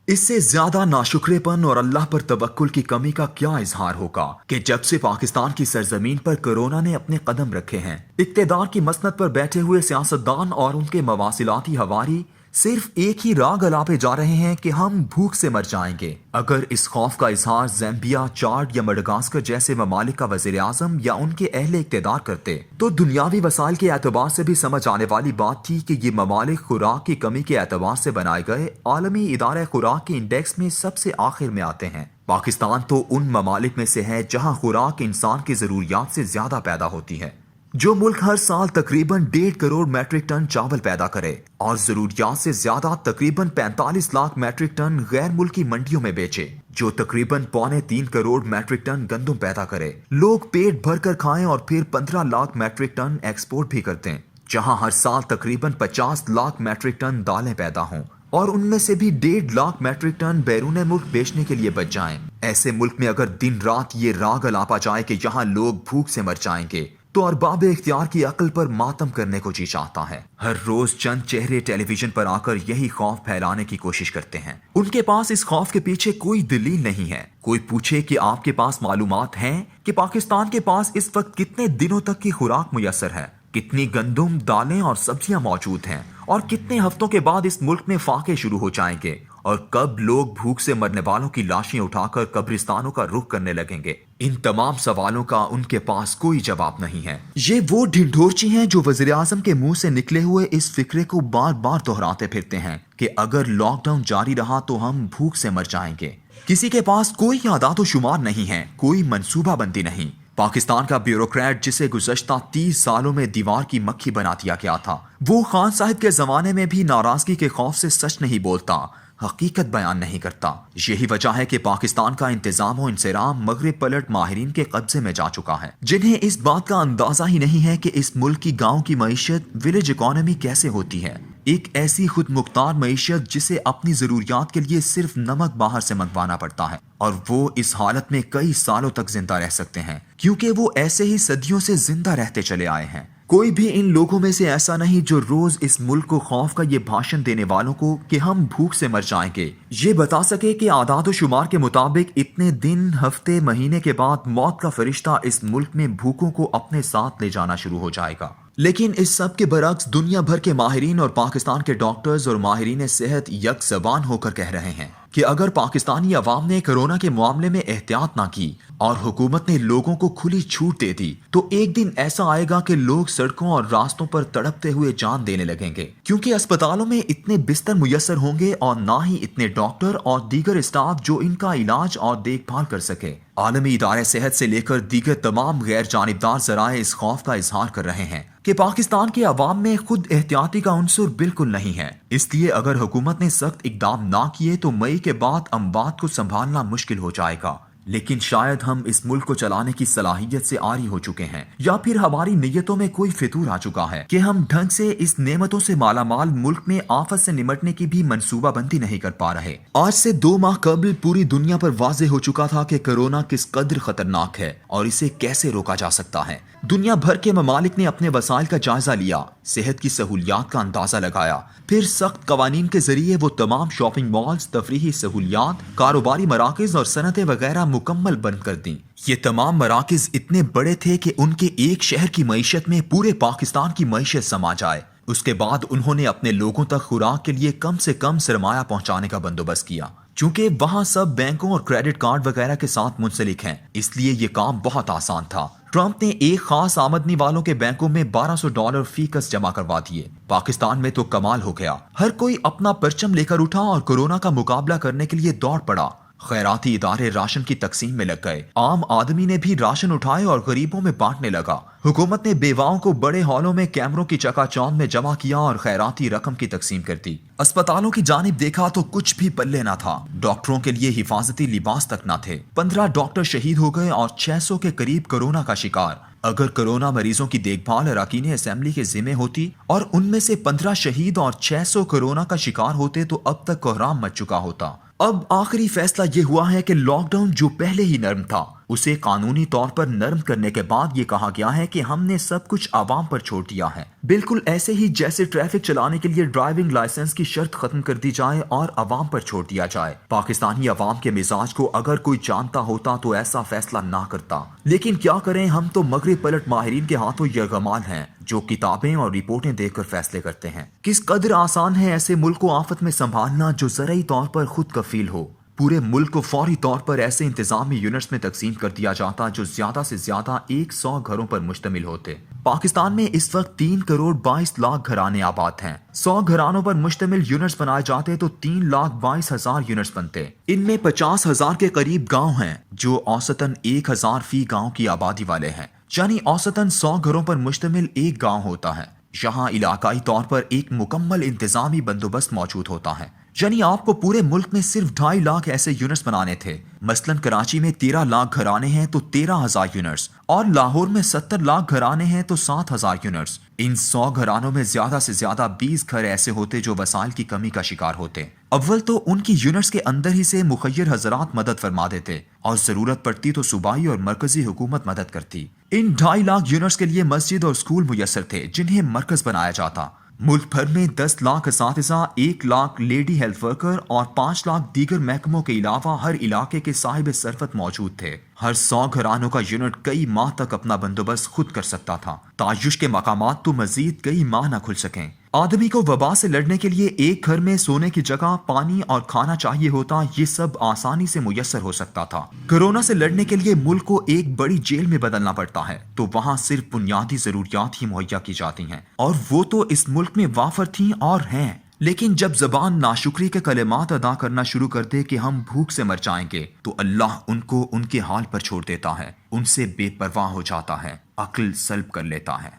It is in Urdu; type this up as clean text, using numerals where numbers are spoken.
اس سے زیادہ ناشکرےپن اور اللہ پر توکل کی کمی کا کیا اظہار ہوگا کہ جب سے پاکستان کی سرزمین پر کورونا نے اپنے قدم رکھے ہیں، اقتدار کی مسند پر بیٹھے ہوئے سیاستدان اور ان کے مواصلاتی ہواری صرف ایک ہی راگ الاپے جا رہے ہیں کہ ہم بھوک سے مر جائیں گے۔ اگر اس خوف کا اظہار زیمبیا، چاڈ یا مڈغاسکر جیسے ممالک کا وزیر اعظم یا ان کے اہل اقتدار کرتے تو دنیاوی وسائل کے اعتبار سے بھی سمجھ آنے والی بات تھی کہ یہ ممالک خوراک کی کمی کے اعتبار سے بنائے گئے عالمی ادارہ خوراک کے انڈیکس میں سب سے آخر میں آتے ہیں۔ پاکستان تو ان ممالک میں سے ہے جہاں خوراک انسان کی ضروریات سے زیادہ پیدا ہوتی ہے۔ جو ملک ہر سال تقریباً 1.5 کروڑ میٹرک ٹن چاول پیدا کرے اور ضروریات سے زیادہ تقریباً 45 لاکھ میٹرک ٹن غیر ملکی منڈیوں میں بیچے، جو تقریباً 3.25 کروڑ میٹرک ٹن گندم پیدا کرے، لوگ پیٹ بھر کر کھائیں اور پھر 15 لاکھ میٹرک ٹن ایکسپورٹ بھی کرتے ہیں، جہاں ہر سال تقریباً 50 لاکھ میٹرک ٹن دالیں پیدا ہوں اور ان میں سے بھی 1.5 لاکھ میٹرک ٹن بیرون ملک بیچنے کے لیے بچ جائیں۔ ایسے ملک میں اگر دن رات یہ راگ الاپا جائے کہ یہاں لوگ بھوک سے مر جائیں گے تو ارباب اختیار کی عقل پر ماتم کرنے کو جی چاہتا ہے۔ ہر روز چند چہرے ٹیلی ویژن پر آ کر یہی خوف پھیلانے کی کوشش کرتے ہیں۔ ان کے پاس اس خوف کے پیچھے کوئی دلیل نہیں ہے۔ کوئی پوچھے کہ آپ کے پاس معلومات ہیں کہ پاکستان کے پاس اس وقت کتنے دنوں تک کی خوراک میسر ہے، کتنی گندم، دالیں اور سبزیاں موجود ہیں، اور کتنے ہفتوں کے بعد اس ملک میں فاقے شروع ہو جائیں گے، اور کب لوگ بھوک سے مرنے والوں کی لاشیں اٹھا کر قبرستانوں کا رخ کرنے لگیں گے۔ ان تمام سوالوں کا ان کے پاس کوئی جواب نہیں ہے۔ یہ وہ ڈھنڈورچی ہیں جو وزیر اعظم کے منہ سے نکلے ہوئے اس فکرے کو بار بار دہراتے پھرتے ہیں کہ اگر لاک ڈاؤن جاری رہا تو ہم بھوک سے مر جائیں گے۔ کسی کے پاس کوئی اعداد و شمار نہیں ہے، کوئی منصوبہ بندی نہیں۔ پاکستان کا بیوروکریٹ جسے گزشتہ 30 سالوں میں دیوار کی مکھی بنا دیا گیا تھا، وہ خان صاحب کے زمانے میں بھی ناراضگی کے خوف سے سچ نہیں بولتا، حقیقت بیان نہیں کرتا۔ یہی وجہ ہے کہ پاکستان کا انتظام و انصرام مغرب پلٹ ماہرین کے قبضے میں جا چکا ہے، جنہیں اس بات کا اندازہ ہی نہیں ہے کہ اس ملک کی گاؤں کی معیشت، ولیج اکانومی کیسے ہوتی ہے۔ ایک ایسی خود مختار معیشت جسے اپنی ضروریات کے لیے صرف نمک باہر سے منگوانا پڑتا ہے، اور وہ اس حالت میں کئی سالوں تک زندہ رہ سکتے ہیں کیونکہ وہ ایسے ہی صدیوں سے زندہ رہتے چلے آئے ہیں۔ کوئی بھی ان لوگوں میں سے ایسا نہیں جو روز اس ملک کو خوف کا یہ بھاشن دینے والوں کو کہ ہم بھوک سے مر جائیں گے یہ بتا سکے کہ اعداد و شمار کے مطابق اتنے دن، ہفتے، مہینے کے بعد موت کا فرشتہ اس ملک میں بھوکوں کو اپنے ساتھ لے جانا شروع ہو جائے گا۔ لیکن اس سب کے برعکس دنیا بھر کے ماہرین اور پاکستان کے ڈاکٹرز اور ماہرین صحت یک زبان ہو کر کہہ رہے ہیں کہ اگر پاکستانی عوام نے کورونا کے معاملے میں احتیاط نہ کی اور حکومت نے لوگوں کو کھلی چھوٹ دے دی تو ایک دن ایسا آئے گا کہ لوگ سڑکوں اور راستوں پر تڑپتے ہوئے جان دینے لگیں گے، کیونکہ اسپتالوں میں اتنے بستر میسر ہوں گے اور نہ ہی اتنے ڈاکٹر اور دیگر اسٹاف جو ان کا علاج اور دیکھ بھال کر سکے۔ عالمی ادارے صحت سے لے کر دیگر تمام غیر جانبدار ذرائع اس خوف کا اظہار کر رہے ہیں کہ پاکستان کے عوام میں خود احتیاطی کا عنصر بالکل نہیں ہے۔ اس لیے اگر حکومت نے سخت اقدام نہ کیے تو مئی کے بعد اموات کو سنبھالنا مشکل ہو جائے گا۔ لیکن شاید ہم اس ملک کو چلانے کی صلاحیت سے عاری ہو چکے ہیں، یا پھر ہماری نیتوں میں کوئی فتور آ چکا ہے کہ ہم ڈھنگ سے اس نعمتوں سے مالا مال ملک میں آفت سے نمٹنے کی بھی منصوبہ بندی نہیں کر پا رہے۔ آج سے 2 ماہ قبل پوری دنیا پر واضح ہو چکا تھا کہ کورونا کس قدر خطرناک ہے اور اسے کیسے روکا جا سکتا ہے۔ دنیا بھر کے ممالک نے اپنے وسائل کا جائزہ لیا، صحت کی سہولیات کا اندازہ لگایا، پھر سخت قوانین کے ذریعے وہ تمام شاپنگ مالز، تفریحی سہولیات، کاروباری مراکز اور صنعتیں وغیرہ مکمل بند کر دیں۔ یہ تمام مراکز اتنے بڑے تھے کہ ان کے ایک شہر کی معیشت میں پورے پاکستان کی معیشت سما جائے۔ اس کے بعد انہوں نے اپنے لوگوں تک خوراک کے لیے کم سے کم سرمایہ پہنچانے کا بندوبست کیا، چونکہ وہاں سب بینکوں اور کریڈٹ کارڈ وغیرہ کے ساتھ منسلک ہیں، اس لیے یہ کام بہت آسان تھا۔ ٹرمپ نے ایک خاص آمدنی والوں کے بینکوں میں $1200 فی کس جمع کروا دیے۔ پاکستان میں تو کمال ہو گیا، ہر کوئی اپنا پرچم لے کر اٹھا اور کورونا کا مقابلہ کرنے کے لیے دوڑ پڑا۔ خیراتی ادارے راشن کی تقسیم میں لگ گئے، عام آدمی نے بھی راشن اٹھائے اور غریبوں میں بانٹنے لگا۔ حکومت نے بیواؤں کو بڑے ہالوں میں کیمروں کی چکا چوند میں جمع کیا اور خیراتی رقم کی تقسیم کر دی۔ اسپتالوں کی جانب دیکھا تو کچھ بھی پلے نہ تھا، ڈاکٹروں کے لیے حفاظتی لباس تک نہ تھے۔ 15 ڈاکٹر شہید ہو گئے اور 600 کے قریب کورونا کا شکار۔ اگر کورونا مریضوں کی دیکھ بھال اراکین اسمبلی کے ذمہ ہوتی اور ان میں سے 15 شہید اور 600 کورونا کا شکار ہوتے تو اب تک کوہرام مچ چکا ہوتا۔ اب آخری فیصلہ یہ ہوا ہے کہ لاک ڈاؤن جو پہلے ہی نرم تھا اسے قانونی طور پر نرم کرنے کے بعد یہ کہا گیا ہے کہ ہم نے سب کچھ عوام پر چھوڑ دیا ہے، بالکل ایسے ہی جیسے ٹریفک چلانے کے لیے ڈرائیونگ لائسنس کی شرط ختم کر دی جائے اور عوام پر چھوڑ دیا جائے۔ پاکستانی عوام کے مزاج کو اگر کوئی جانتا ہوتا تو ایسا فیصلہ نہ کرتا، لیکن کیا کریں، ہم تو مغرب پلٹ ماہرین کے ہاتھوں یرغمال ہیں جو کتابیں اور رپورٹیں دیکھ کر فیصلے کرتے ہیں۔ کس قدر آسان ہے ایسے ملک کو آفت میں سنبھالنا جو زرعی طور پر خود کفیل ہو۔ پورے ملک کو فوری طور پر ایسے انتظامی یونٹس میں تقسیم کر دیا جاتا جو زیادہ سے زیادہ 100 گھروں پر مشتمل ہوتے۔ پاکستان میں اس وقت 3 کروڑ 22 لاکھ گھرانے آباد ہیں۔ 100 گھرانوں پر مشتمل یونٹس بنائے جاتے تو 3,22,000 یونٹس بنتے۔ ان میں 50,000 کے قریب گاؤں ہیں جو اوسطاً 1,000 فی گاؤں کی آبادی والے ہیں، یعنی اوسطاً 100 گھروں پر مشتمل ایک گاؤں ہوتا ہے۔ یہاں علاقائی طور پر ایک مکمل انتظامی بندوبست موجود ہوتا ہے، یعنی آپ کو پورے ملک میں صرف 2.5 لاکھ ایسے یونٹس بنانے تھے۔ مثلا کراچی میں 13 لاکھ گھرانے ہیں تو 13,000 یونٹس، اور لاہور میں 70 لاکھ گھرانے ہیں تو 7,000 یونٹس۔ ان 100 گھرانوں میں زیادہ سے زیادہ 20 گھر ایسے ہوتے جو وسائل کی کمی کا شکار ہوتے۔ اول تو ان کی یونٹس کے اندر ہی سے مخیر حضرات مدد فرما دیتے، اور ضرورت پڑتی تو صوبائی اور مرکزی حکومت مدد کرتی۔ ان 2.5 لاکھ یونٹس کے لیے مسجد اور اسکول میسر تھے جنہیں مرکز بنایا جاتا۔ ملک بھر میں 10 لاکھ اساتذہ، 1 لاکھ لیڈی ہیلتھ ورکر اور 5 لاکھ دیگر محکموں کے علاوہ ہر علاقے کے صاحب ثروت موجود تھے۔ ہر 100 گھرانوں کا یونٹ کئی ماہ تک اپنا بندوبست خود کر سکتا تھا۔ تعیش کے مقامات تو مزید کئی ماہ نہ کھل سکیں۔ آدمی کو وبا سے لڑنے کے لیے ایک گھر میں سونے کی جگہ، پانی اور کھانا چاہیے ہوتا، یہ سب آسانی سے میسر ہو سکتا تھا۔ کورونا سے لڑنے کے لیے ملک کو ایک بڑی جیل میں بدلنا پڑتا ہے تو وہاں صرف بنیادی ضروریات ہی مہیا کی جاتی ہیں، اور وہ تو اس ملک میں وافر تھیں اور ہیں۔ لیکن جب زبان ناشکری کے کلمات ادا کرنا شروع کر دے کہ ہم بھوک سے مر جائیں گے تو اللہ ان کو ان کے حال پر چھوڑ دیتا ہے، ان سے بے پرواہ ہو جاتا ہے، عقل سلب کر لیتا ہے۔